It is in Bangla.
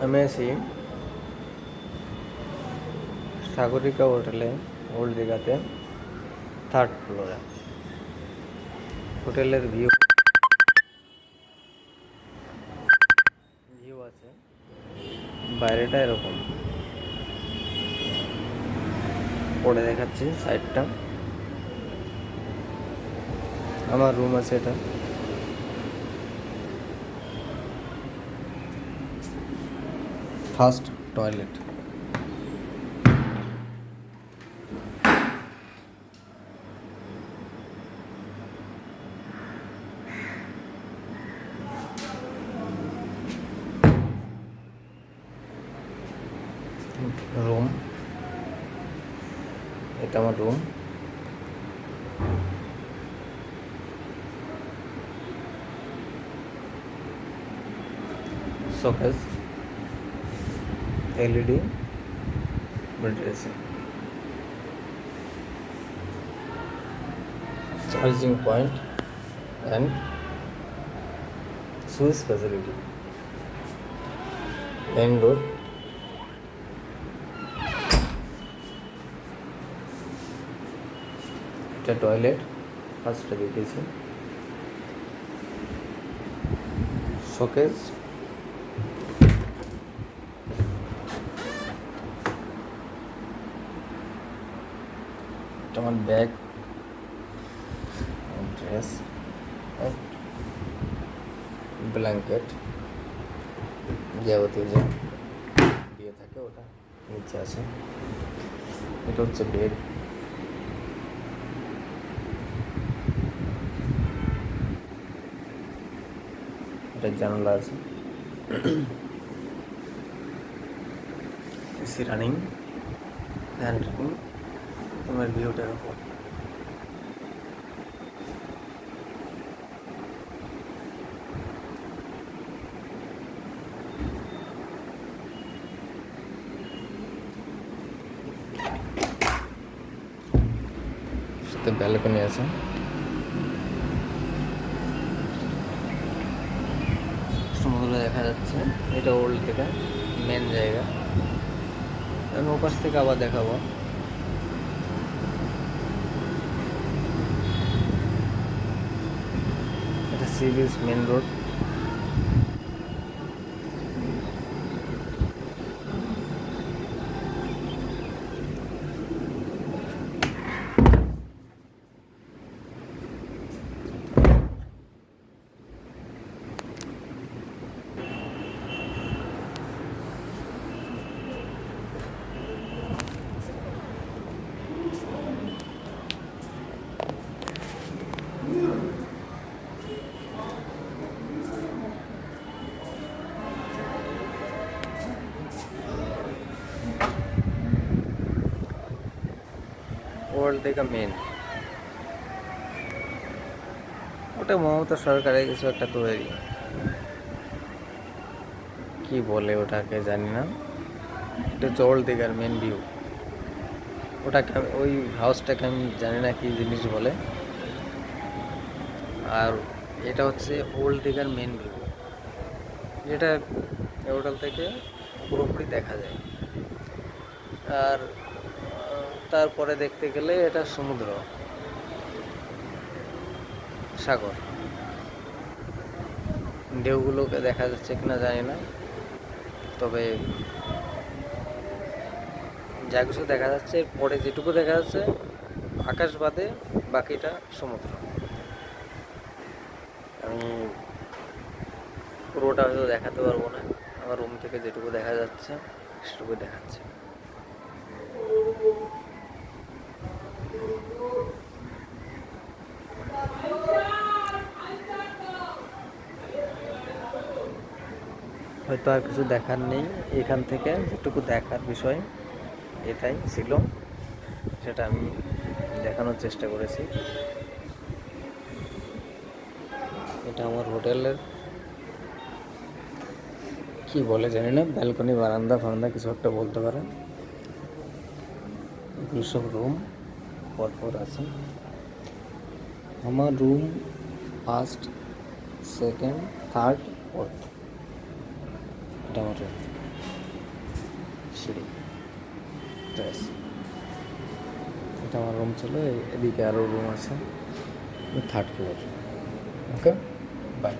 আমি আছি সাগরিকা হোটেলে, ওল্ড দীঘাতে, 3rd ফ্লোরে। হোটেলের ভিউ আছে, বাইরেটা এরকম। পরে দেখাচ্ছি সাইডটা। আমার রুম আছে এটা। First toilet. রুম, এটা আমার room. Showcase, LED dressing, charging point and switch facility. Main door, এটা টয়লেট, ফার্স্টে দেখেছি। শোকেস, আমার ব্যাগ, ড্রেস, ব্ল্যাঙ্কেট, যাবতীয় যা দিয়ে থাকে ওটা নিচে আছে। এটা হচ্ছে বেড। এটা জানালা আছে, এসি রানিং, ফ্যান রানিং। তোমার ভিউটা এরকম। সাথে ব্যালকনি আছে। সমুদ্র দেখা যাচ্ছে। এটা ওল্ড দীঘা মেন জায়গা। আমি ওপাশ থেকে আবার দেখাবো। এটা sea beach main road. Old Digha main. ওটা মমতা সরকারের কিছু একটা তৈরি, কি বলে ওটাকে জানি না। এটা হচ্ছে ওল্ড দীঘার মেন ভিউ। ওটাকে ওই হাউসটাকে আমি জানি না কি জিনিস বলে। আর এটা হচ্ছে ওল্ড দীঘার মেন ভিউ, যেটা হোটেল থেকে পুরোপুরি দেখা যায়। আর তারপরে দেখতে গেলে এটা সমুদ্র, সাগর। ঢেউগুলোকে দেখা যাচ্ছে কিনা জানি না, তবে যা কিছু দেখা যাচ্ছে পরে যেটুকু দেখা যাচ্ছে আকাশ বাদে বাকিটা সমুদ্র। আমি পুরোটা হয়তো দেখাতে পারবো না, আমার রুম থেকে যেটুকু দেখা যাচ্ছে সেটুকু দেখাচ্ছে। হয়তো আর কিছু দেখার নেই এখান থেকে। যেটুকু দেখার বিষয় এটাই ছিল, সেটা আমি দেখানোর চেষ্টা করেছি। এটা আমার হোটেলের কি বলে জানি না, ব্যালকনি, বারান্দা ফারান্দা কিছু একটা বলতে পারেন। এগুলো সব রুম পরপর আছে। আমার room first, second, third, fourth. এটা আমার রুম। সিঁড়ি। ব্যাস, এটা আমার রুম ছিল। এদিকে আরও রুম আছে, থার্ড ফ্লোর। Okay, by.